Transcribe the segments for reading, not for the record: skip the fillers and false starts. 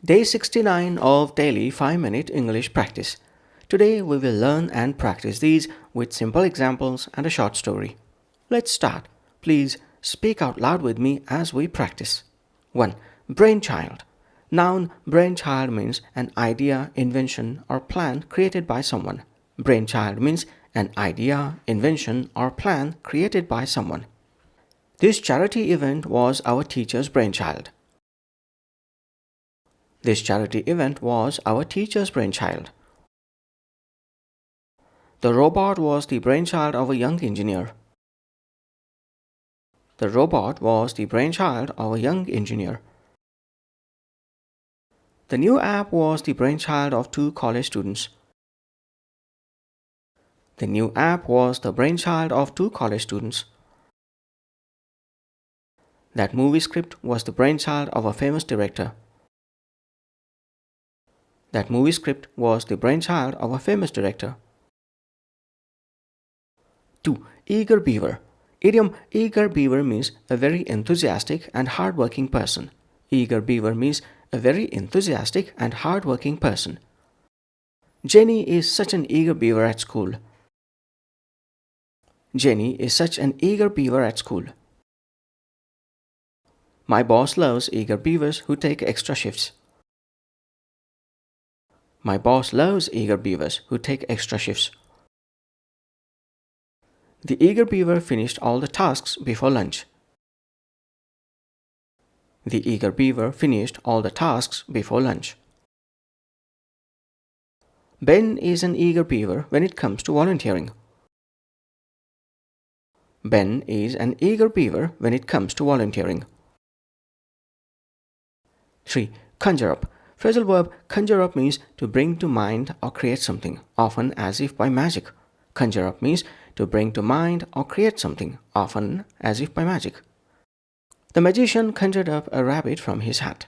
Day 69 of daily 5-minute English practice. Today we will learn and practice these with simple examples and a short story. Let's start. Please speak out loud with me as we practice. 1. Brainchild. Noun brainchild means an idea, invention or plan created by someone. Brainchild means an idea, invention or plan created by someone. This charity event was our teacher's brainchild. This charity event was our teacher's brainchild. The robot was the brainchild of a young engineer. The robot was the brainchild of a young engineer. The new app was the brainchild of 2 college students. The new app was the brainchild of 2 college students. That movie script was the brainchild of a famous director. That movie script was the brainchild of a famous director. 2. Eager beaver. Idiom eager beaver means a very enthusiastic and hardworking person. Eager beaver means a very enthusiastic and hardworking person. Jenny is such an eager beaver at school. Jenny is such an eager beaver at school. My boss loves eager beavers who take extra shifts. My boss loves eager beavers who take extra shifts. The eager beaver finished all the tasks before lunch. The eager beaver finished all the tasks before lunch. Ben is an eager beaver when it comes to volunteering. Ben is an eager beaver when it comes to volunteering. 3. Conjure up. Phrasal verb conjure up means to bring to mind or create something, often as if by magic. Conjure up means to bring to mind or create something, often as if by magic. The magician conjured up a rabbit from his hat.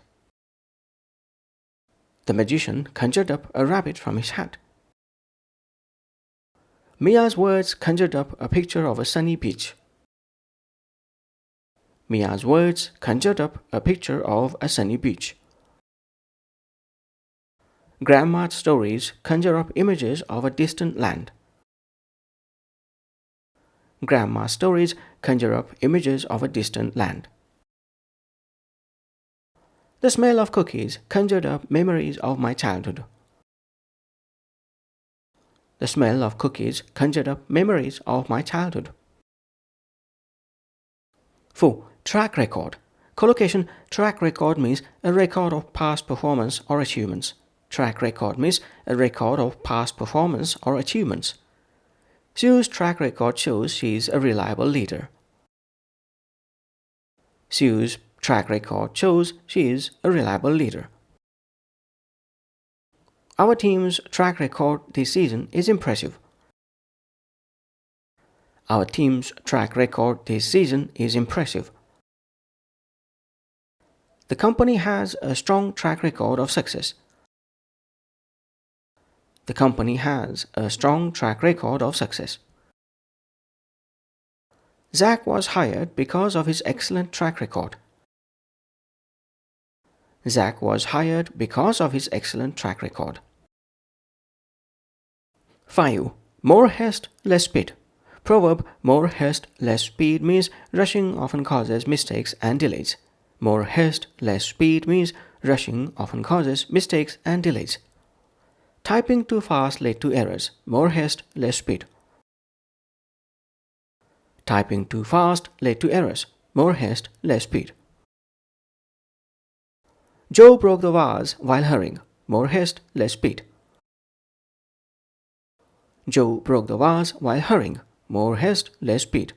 The magician conjured up a rabbit from his hat. Mia's words conjured up a picture of a sunny beach. Mia's words conjured up a picture of a sunny beach. Grandma's stories conjure up images of a distant land. Grandma's stories conjure up images of a distant land. The smell of cookies conjured up memories of my childhood. The smell of cookies conjured up memories of my childhood. 4. Track record. Collocation track record means a record of past performance or achievements. Track record means a record of past performance or achievements. Sue's track record shows she is a reliable leader. Sue's track record shows she is a reliable leader. Our team's track record this season is impressive. Our team's track record this season is impressive. The company has a strong track record of success. The company has a strong track record of success. Zach was hired because of his excellent track record. Zach was hired because of his excellent track record. 5. More haste, less speed. Proverb more haste, less speed means rushing often causes mistakes and delays. More haste, less speed means rushing often causes mistakes and delays. Typing too fast led to errors. More haste, less speed. Typing too fast led to errors. More haste, less speed. Joe broke the vase while hurrying. More haste, less speed. Joe broke the vase while hurrying. More haste, less speed.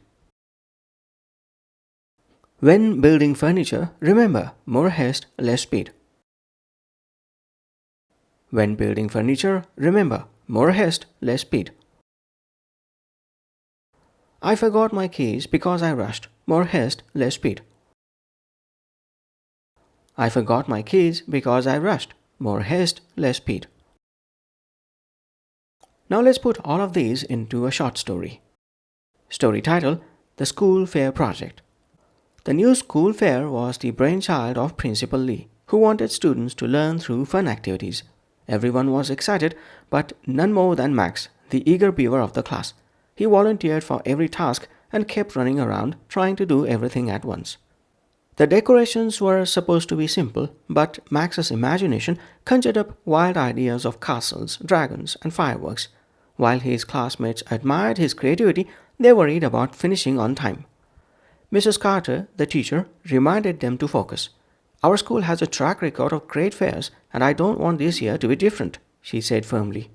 When building furniture, remember, more haste, less speed. When building furniture, remember, more haste, less speed. I forgot my keys because I rushed. More haste, less speed. I forgot my keys because I rushed. More haste, less speed. Now let's put all of these into a short story. Story title: The School Fair Project. The new school fair was the brainchild of Principal Lee, who wanted students to learn through fun activities. Everyone was excited, but none more than Max, the eager beaver of the class. He volunteered for every task and kept running around trying to do everything at once. The decorations were supposed to be simple, but Max's imagination conjured up wild ideas of castles, dragons, and fireworks. While his classmates admired his creativity, they worried about finishing on time. Mrs. Carter, the teacher, reminded them to focus. "Our school has a track record of great fairs, and I don't want this year to be different," she said firmly.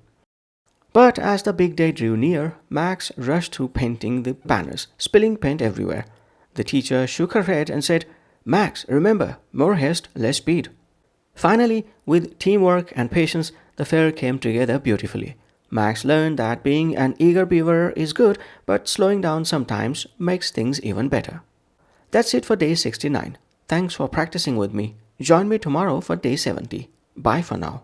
But as the big day drew near, Max rushed through painting the banners, spilling paint everywhere. The teacher shook her head and said, "Max, remember, more haste, less speed." Finally, with teamwork and patience, the fair came together beautifully. Max learned that being an eager beaver is good, but slowing down sometimes makes things even better. That's it for day 69. Thanks for practicing with me. Join me tomorrow for day 70. Bye for now.